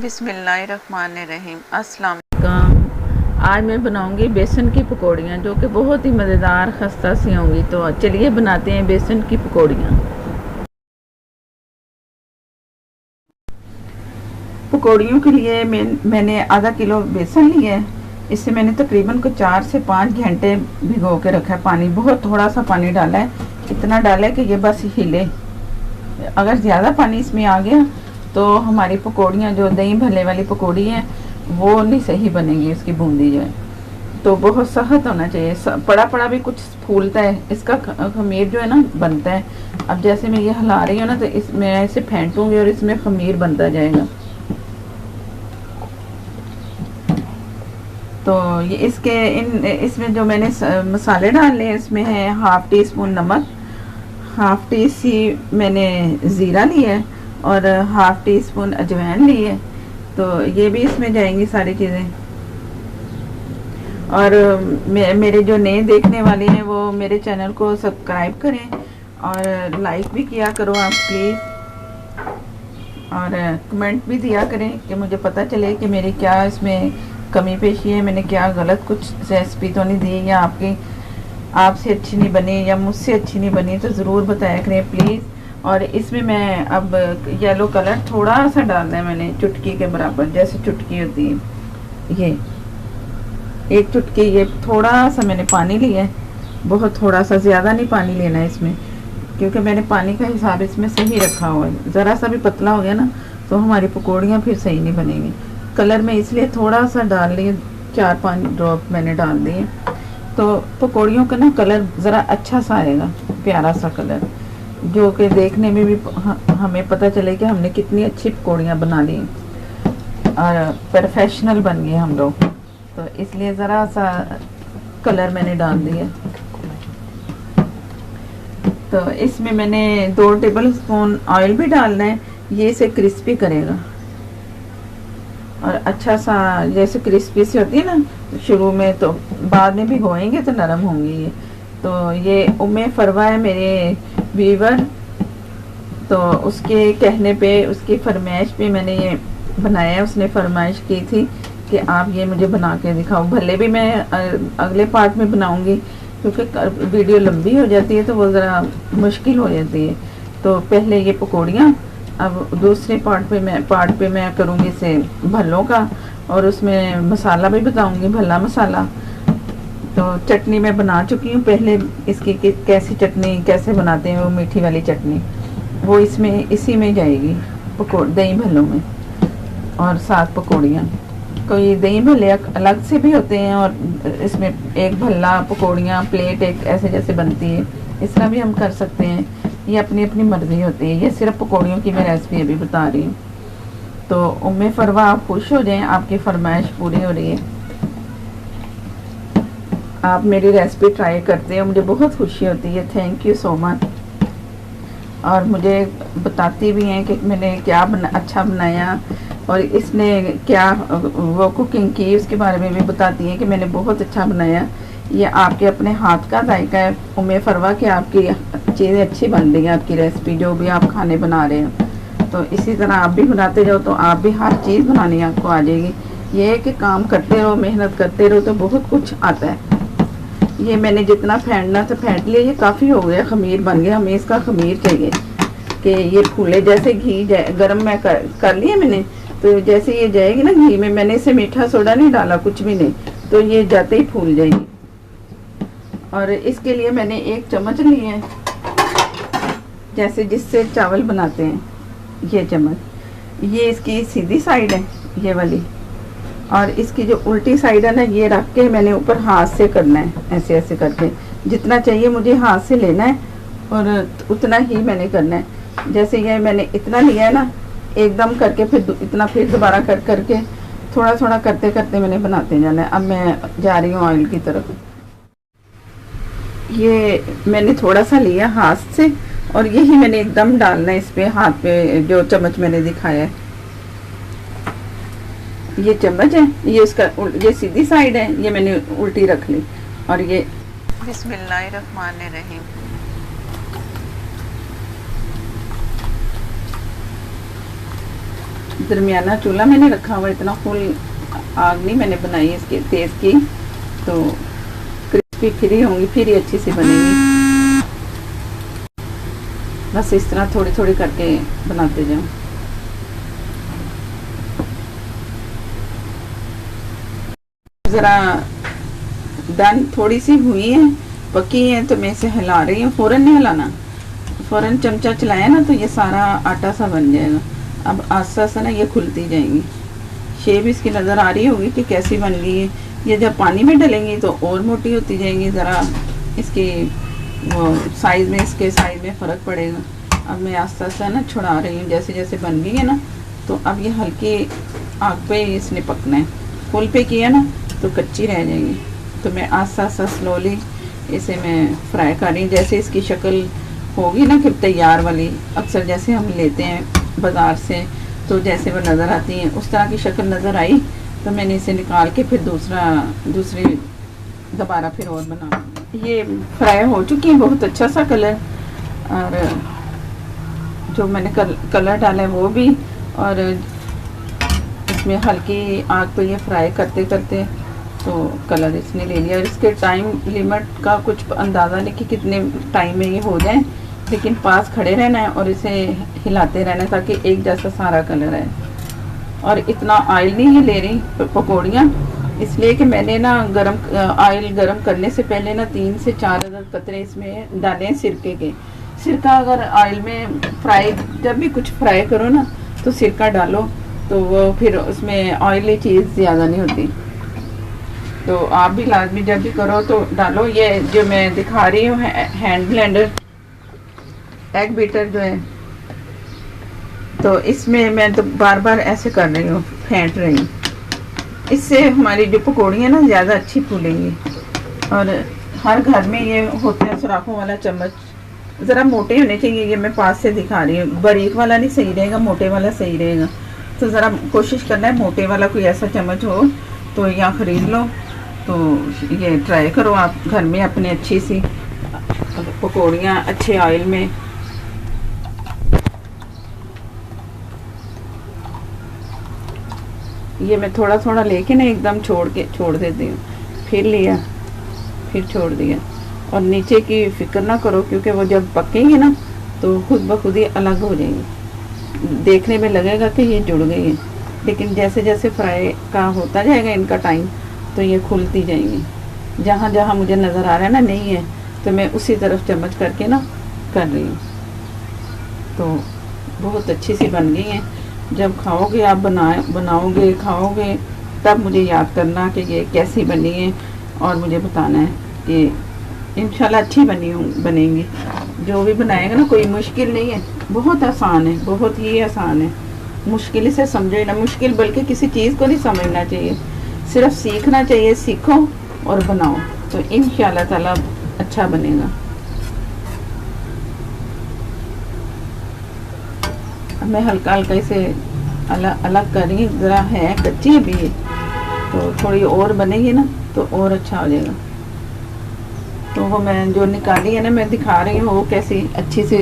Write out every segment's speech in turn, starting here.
बिस्मिल्लाहिर्रहमानिर्रहीम। अस्सलाम वालेकुम। आज मैं बनाऊंगी बेसन की पकौड़ियाँ जो कि बहुत ही मज़ेदार खस्ता सी होंगी। तो चलिए बनाते हैं बेसन की पकौड़ियाँ। पकौड़ियों के लिए मैंने आधा किलो बेसन लिया है। इससे मैंने तकरीबन को 4 से 5 घंटे भिगो के रखा है। पानी बहुत थोड़ा सा पानी डाला है, इतना डाला है कि ये बस हिले। अगर ज़्यादा पानी इसमें आ गया तो हमारी पकौड़ियाँ जो दही भल्ले वाली पकौड़ी है वो नहीं सही बनेगी, उसकी बूंदी जो है। तो बहुत सख्त होना चाहिए, पड़ा पड़ा भी कुछ फूलता है, इसका खमीर जो है ना बनता है। अब जैसे मैं ये हिला रही हूँ ना तो इसमें ऐसे फेंटूंगी और इसमें खमीर बनता जाएगा। तो ये इसमें जो मैंने मसाले डाले हैं, इसमें है 1/2 टीस्पून नमक, 1/2 टी मैंने ज़ीरा लिया है और 1/2 टीस्पून अजवाइन ली है। तो ये भी इसमें जाएंगी सारी चीज़ें। और मेरे जो नए देखने वाले हैं वो मेरे चैनल को सब्सक्राइब करें और लाइक भी किया करो आप प्लीज़, और कमेंट भी दिया करें कि मुझे पता चले कि मेरी क्या इसमें कमी पेशी है, मैंने क्या गलत कुछ रेसिपी तो नहीं दी, या आपसे अच्छी नहीं बनी या मुझसे अच्छी नहीं बनी, तो ज़रूर बताया करें प्लीज़। और इसमें मैं अब येलो कलर थोड़ा सा डालना है, मैंने चुटकी के बराबर, जैसे चुटकी होती है ये एक चुटकी, ये थोड़ा सा मैंने पानी लिया है, बहुत थोड़ा सा, ज़्यादा नहीं पानी लेना है इसमें, क्योंकि मैंने पानी का हिसाब इसमें सही रखा हुआ है। ज़रा सा भी पतला हो गया ना तो हमारी पकौड़ियाँ फिर सही नहीं बनेंगी। कलर में इसलिए थोड़ा सा डाल लिए, 4-5 ड्रॉप मैंने डाल दिए, तो पकौड़ियों का ना कलर ज़रा अच्छा सा आएगा, प्यारा सा कलर, जो कि देखने में भी हमें पता चले कि हमने कितनी अच्छी पकौड़ियाँ बना ली और प्रोफेशनल बन गए हम लोग। तो इसलिए ज़रा सा कलर मैंने डाल दिया। तो इसमें मैंने 2 टेबल स्पून ऑयल भी डालना है, ये इसे क्रिस्पी करेगा। और अच्छा सा जैसे क्रिस्पी सी होती है ना शुरू में, तो बाद में भिगोएंगे तो नरम होंगी ये। तो ये उम्मे फरवा है मेरे वीवर, तो उसके कहने पे, उसकी फरमाइश पे मैंने ये बनाया है। उसने फरमाइश की थी कि आप ये मुझे बना के दिखाओ। भले भी मैं अगले पार्ट में बनाऊंगी, क्योंकि वीडियो लंबी हो जाती है तो वो ज़रा मुश्किल हो जाती है। तो पहले ये पकौड़ियाँ, अब दूसरे पार्ट पे मैं करूँगी इसे भल्लों का, और उसमें मसाला भी बताऊँगी, भल्ला मसाला। तो चटनी मैं बना चुकी हूँ पहले इसकी, कि कैसी चटनी कैसे बनाते हैं, वो मीठी वाली चटनी, वो इसी में जाएगी दही भल्लों में, और साथ पकौड़ियाँ। कोई दही भल्ले अलग से भी होते हैं, और इसमें एक भल्ला पकौड़ियाँ प्लेट एक ऐसे जैसे बनती है, इस तरह भी हम कर सकते हैं। ये अपनी अपनी मर्ज़ी होती है। ये सिर्फ पकौड़ियों की मैं रेसिपी अभी बता रही हूँ। तो उम्मे फरवा आप खुश हो जाएं, आपकी फरमाइश पूरी हो रही है। आप मेरी रेसिपी ट्राई करते हैं, मुझे बहुत खुशी होती है। Thank you so much. और मुझे बताती भी हैं कि मैंने क्या अच्छा बनाया, और इसने क्या वो कुकिंग की, उसके बारे में भी बताती हैं कि मैंने बहुत अच्छा बनाया। ये आपके अपने हाथ का जायका है उम्मे फरवा, कि आपकी चीज़ें अच्छी बन रही हैं, आपकी रेसिपी जो भी आप खाने बना रहे हो। तो इसी तरह आप भी बनाते जाओ तो आप भी हर चीज़ बनानी आपको आ जाएगी। ये है कि काम करते रहो, मेहनत करते रहो तो बहुत कुछ आता है। ये मैंने जितना फेंटना था फेंट लिया, ये काफ़ी हो गया, खमीर बन गया। हमें इसका खमीर चाहिए कि ये फूले, जैसे घी गर्म मैं कर लिया मैंने, तो जैसे ये जाएगी ना घी में, मैंने इसे मीठा सोडा नहीं डाला, कुछ भी नहीं, तो ये जाते ही फूल जाएगी। और इसके लिए मैंने 1 चम्मच लिया है, जैसे जिससे चावल बनाते हैं, ये चम्मच। ये इसकी सीधी साइड है ये वाली, और इसकी जो उल्टी साइड है ना, ये रख के मैंने ऊपर हाथ से करना है, ऐसे ऐसे करके। जितना चाहिए मुझे हाथ से लेना है और उतना ही मैंने करना है। जैसे ये मैंने इतना लिया है ना, एकदम करके फिर इतना, फिर दोबारा करके थोड़ा थोड़ा करते करते मैंने बनाते जाना है। अब मैं जा रही हूँ ऑयल की तरफ। ये मैंने थोड़ा सा लिया हाथ से, और यही मैंने एकदम डालना है इस पे, हाथ पे जो चम्मच मैंने दिखाया है, ये चम्मच है, ये इसका ये सीधी साइड है, ये मैंने उल्टी रख ली। और ये बिस्मिल्लाहिर्रहमानिर्रहीम। दरमियाना चूल्हा मैंने रखा हुआ, इतना फुल आग नहीं मैंने बनाई इसकी तेज की, तो क्रिस्पी फ्री होंगी, फिर ही अच्छी सी बनेगी। बस इस तरह थोड़ी थोड़ी करके बनाते जाओ। ज़रा दाल थोड़ी सी हुई है, पकी है, तो मैं इसे हिला रही हूँ। फ़ौरन नहीं हिलाना, फ़ौरन चमचा चलाया ना तो ये सारा आटा सा बन जाएगा। अब आस्ता आस्ता ना ये खुलती जाएंगी। शेप इसकी नज़र आ रही होगी कि कैसी बन गई है। ये जब पानी में डलेंगी तो और मोटी होती जाएंगी, ज़रा इसकी वो साइज़ में, इसके साइज़ में फ़र्क पड़ेगा। अब मैं आस्ता आस्ता ना छुड़ा रही हूँ, जैसे जैसे बन गई है ना, तो अब ये हल्की आग पे इसने पकना है। फुल पे किया ना तो कच्ची रह जाएगी। तो मैं आस्ता आस्ता स्लोली इसे मैं फ्राई कर रही हूँ। जैसे इसकी शक्ल होगी ना कि तैयार वाली, अक्सर जैसे हम लेते हैं बाज़ार से, तो जैसे वो नज़र आती हैं उस तरह की शक्ल नज़र आई, तो मैंने इसे निकाल के फिर दूसरी दोबारा फिर और बना। ये फ्राई हो चुकी है, बहुत अच्छा सा कलर, और जो मैंने कलर डाला है वो भी, और इसमें हल्की आग पे ये फ्राई करते करते तो कलर इसने ले लिया। और इसके टाइम लिमिट का कुछ अंदाज़ा नहीं कि कितने टाइम में ये हो जाए, लेकिन पास खड़े रहना है और इसे हिलाते रहना है ताकि एक जैसा सारा कलर है। और इतना ऑयल नहीं ही ले रही पकौड़ियाँ, इसलिए कि मैंने ना ऑयल गरम करने से पहले ना 3 से 4 कतरे इसमें डाले हैं सिरके के। सिरका अगर ऑयल में फ्राई, जब भी कुछ फ्राई करो ना तो सिरका डालो, तो वो फिर उसमें ऑयली चीज़ ज़्यादा नहीं होती। तो आप भी लाजमी जब भी करो तो डालो। ये जो मैं दिखा रही हूँ हैंड ब्लेंडर एग बीटर जो है, तो इसमें मैं तो बार बार ऐसे कर रही हूँ, फेंट रही हूँ। इससे हमारी जो पकौड़ियाँ ना ज़्यादा अच्छी फूलेंगी। और हर घर में ये होता है सुराखों वाला चम्मच, ज़रा मोटे होने चाहिए। ये मैं पास से दिखा रही हूँ, बारीक वाला नहीं सही रहेगा, मोटे वाला सही रहेगा। तो ज़रा कोशिश करना है मोटे वाला कोई ऐसा चम्मच हो तो या ख़रीद लो। तो ये ट्राई करो आप घर में अपने अच्छी सी पकौड़ियाँ अच्छे ऑयल में। ये मैं थोड़ा थोड़ा लेके ना एकदम छोड़ देती हूँ, फिर लिया फिर छोड़ दिया। और नीचे की फिक्र ना करो, क्योंकि वो जब पकेंगे ना तो खुद ब खुद ही अलग हो जाएंगे। देखने में लगेगा कि ये जुड़ गई है, लेकिन जैसे जैसे फ्राई का होता जाएगा इनका टाइम, तो ये खुलती जाएंगी। जहाँ जहाँ मुझे नज़र आ रहा है ना नहीं है, तो मैं उसी तरफ चम्मच करके ना कर रही हूँ। तो बहुत अच्छी सी बन गई है। जब खाओगे आप, बनाओगे खाओगे, तब मुझे याद करना कि ये कैसी बनी है, और मुझे बताना है कि इंशाल्लाह अच्छी बनेंगी। जो भी बनाएगा ना, कोई मुश्किल नहीं है, बहुत आसान है, बहुत ही आसान है। मुश्किल से समझो ना, मुश्किल बल्कि किसी चीज़ को नहीं समझना चाहिए, सिर्फ सीखना चाहिए। सीखो और बनाओ तो इंशाल्लाह ताला अच्छा बनेगा। अब मैं हल्का हल्का इसे अलग कर रही हूँ। ज़रा है कच्ची भी है, तो थोड़ी और बनेगी ना तो और अच्छा हो जाएगा। तो वो मैं जो निकाली है ना, मैं दिखा रही हूँ वो कैसी अच्छी सी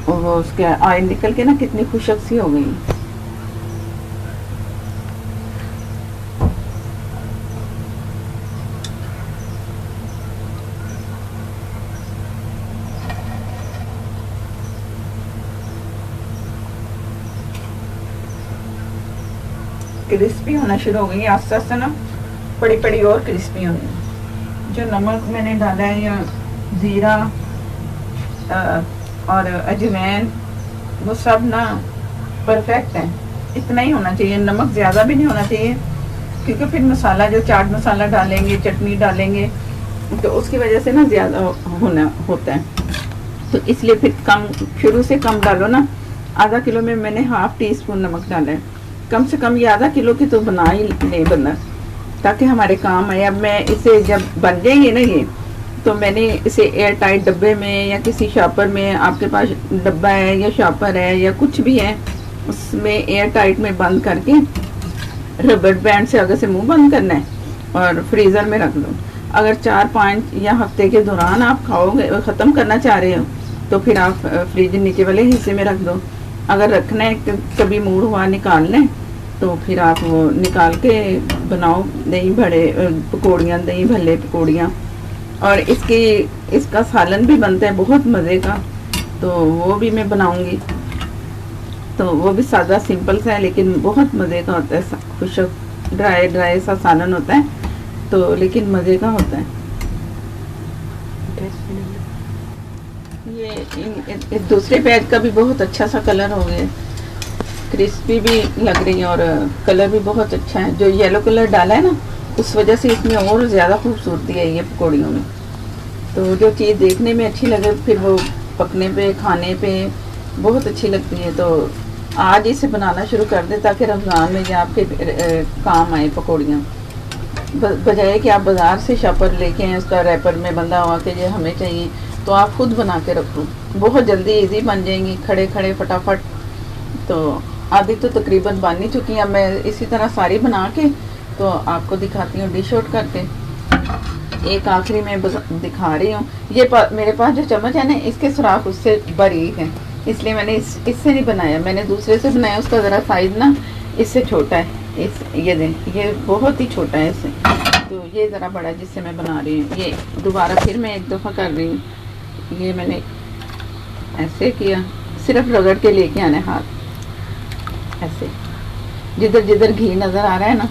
वो उसका ऑयल निकल के ना कितनी खुशक सी हो गई। क्रिस्पी होना शुरू हो गई आस्ते आस्ते ना, बड़ी बड़ी और क्रिस्पी होनी। जो नमक मैंने डाला है या ज़ीरा और अजवाइन, वो सब ना परफेक्ट है। इतना ही होना चाहिए, नमक ज़्यादा भी नहीं होना चाहिए, क्योंकि फिर मसाला जो चाट मसाला डालेंगे, चटनी डालेंगे, तो उसकी वजह से ना ज़्यादा होता है। तो इसलिए फिर कम, शुरू से कम डालो ना। आधा किलो में मैंने ½ टीस्पून नमक डाला है। कम से कम ये आधा किलो की तो बना ही ले बना, ताकि हमारे काम आए। अब मैं इसे जब बन जाएंगे ना ये, तो मैंने इसे एयर टाइट डब्बे में या किसी शॉपर में, आपके पास डब्बा है या शॉपर है या कुछ भी है, उसमें एयर टाइट में बंद करके रबर बैंड से आगे से मुंह बंद करना है और फ्रीज़र में रख दो। अगर 4-5 या हफ्ते के दौरान आप खाओगे, ख़त्म करना चाह रहे हो, तो फिर आप फ्रिज नीचे वाले हिस्से में रख दो। अगर रखना है कभी मूड हुआ निकाल लें तो फिर आप वो निकाल के बनाओ दही बड़े पकौड़ियाँ, दही भल्ले पकौड़ियाँ। और इसका सालन भी बनता है बहुत मज़े का, तो वो भी मैं बनाऊंगी। तो वो भी सादा सिंपल सा है लेकिन बहुत मज़े का होता है, खुशक ड्राई ड्राई सा सालन होता है, तो लेकिन मज़े का होता है। ये दूसरे पेज का भी बहुत अच्छा सा कलर हो गया, क्रिस्पी भी लग रही है और कलर भी बहुत अच्छा है। जो येलो कलर डाला है ना, उस वजह से इसमें और ज़्यादा खूबसूरती है ये पकौड़ियों में। तो जो चीज़ देखने में अच्छी लगे फिर वो पकने पे खाने पे बहुत अच्छी लगती है। तो आज इसे बनाना शुरू कर दें ताकि रमज़ान में ये आपके काम आए पकौड़ियाँ, बजाय कि आप बाज़ार से शॉपर लेके आए उसका रैपर में बंधा हुआ कि ये हमें चाहिए, तो आप खुद बना के रखो, बहुत जल्दी इजी बन जाएंगी, खड़े खड़े फटाफट। तो आधी तो तकरीबन बन ही चुकी हैं। अब मैं इसी तरह सारी बना के तो आपको दिखाती हूँ डिश आउट करके। एक आखिरी में दिखा रही हूँ, ये मेरे पास जो चम्मच है ना, इसके सुराख उससे बारीक है, इसलिए मैंने इससे नहीं बनाया, मैंने दूसरे से बनाया। उसका ज़रा साइज़ ना इससे छोटा है, ये दें, ये बहुत ही छोटा है इससे, तो ये ज़रा बड़ा है जिससे मैं बना रही हूँ। ये दोबारा फिर मैं एक दफ़ा कर रही हूँ। ये मैंने ऐसे किया, सिर्फ रगड़ के लेके आना है हाथ, ऐसे जिधर जिधर घी नज़र आ रहा है ना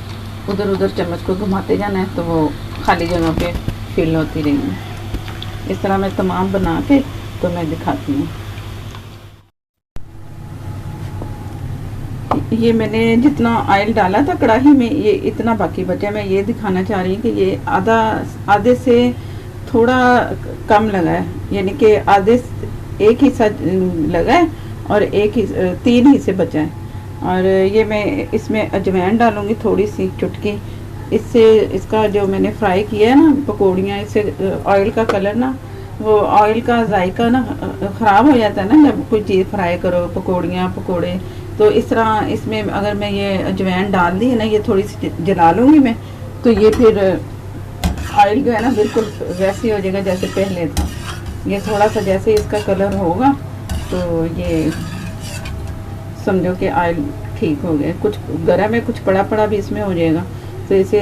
उधर उधर चम्मच को घुमाते जाना है, तो वो खाली जगह पे फिल होती रहेंगी। इस तरह मैं तमाम बना के तो मैं दिखाती हूँ। ये मैंने जितना ऑयल डाला था कढ़ाई में, ये इतना बाकी बचा। मैं ये दिखाना चाह रही हूँ कि ये आधे से थोड़ा कम लगा है, यानी कि एक हिस्सा लगा है और तीन हिस्से बचा है। और ये मैं इसमें अजवाइन डालूंगी थोड़ी सी चुटकी, इससे इसका जो मैंने फ्राई किया है ना पकौड़ियाँ, इससे ऑयल का कलर ना, वो ऑयल का जायका ना ख़राब हो जाता है ना जब कोई चीज़ फ्राई करो, पकौड़ियाँ पकोड़े। तो इस तरह इसमें अगर मैं ये अजवाइन डाल दी है ना, ये थोड़ी सी जला लूँगी मैं, तो ये फिर ऑयल जो है ना बिल्कुल वैसे हो जाएगा जैसे पहले था। ये थोड़ा सा जैसे इसका कलर होगा तो ये समझो कि ऑयल ठीक हो गया, कुछ गर्म है कुछ पड़ा पड़ा भी इसमें हो जाएगा। तो इसे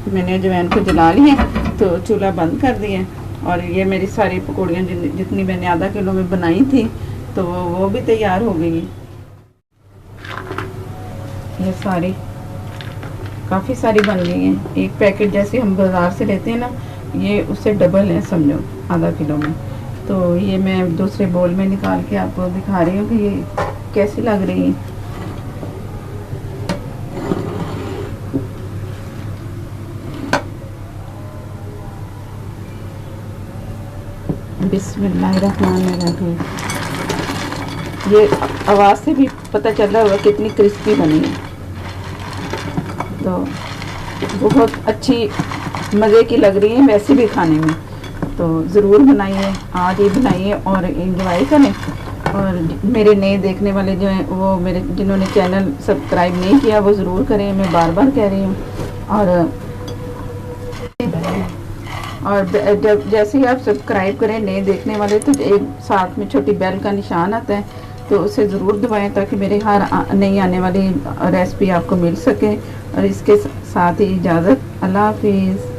मैंने अजवाइन को जला लिया, तो चूल्हा बंद कर दिया। और ये मेरी सारी पकौड़ियाँ जितनी मैंने आधा किलो में बनाई थी तो वो भी तैयार हो गई। ये सारी काफ़ी सारी बन गई हैं, एक पैकेट जैसे हम बाज़ार से लेते हैं ना, ये उससे डबल है समझो आधा किलो में। तो ये मैं दूसरे बोल में निकाल के आपको दिखा रही हूँ कि ये कैसी लग रही है। बिस्मिल्लाहिर्रहमानिर्रहीम। ये आवाज़ से भी पता चल रहा होगा कितनी क्रिस्पी बनी है, तो बहुत अच्छी मज़े की लग रही है वैसे भी खाने में। तो ज़रूर बनाइए, आज ही बनाइए और एंजॉय करें। और मेरे नए देखने वाले जो हैं वो मेरे जिन्होंने चैनल सब्सक्राइब नहीं किया वो ज़रूर करें, मैं बार बार कह रही हूँ। और जब जैसे ही आप सब्सक्राइब करें नए देखने वाले, तो एक साथ में छोटी बेल का निशान आता है, तो उसे ज़रूर दबाएं ताकि मेरे हर नई आने वाली रेसिपी आपको मिल सके। और इसके साथ ही इजाज़त, अल्लाह हाफिज़।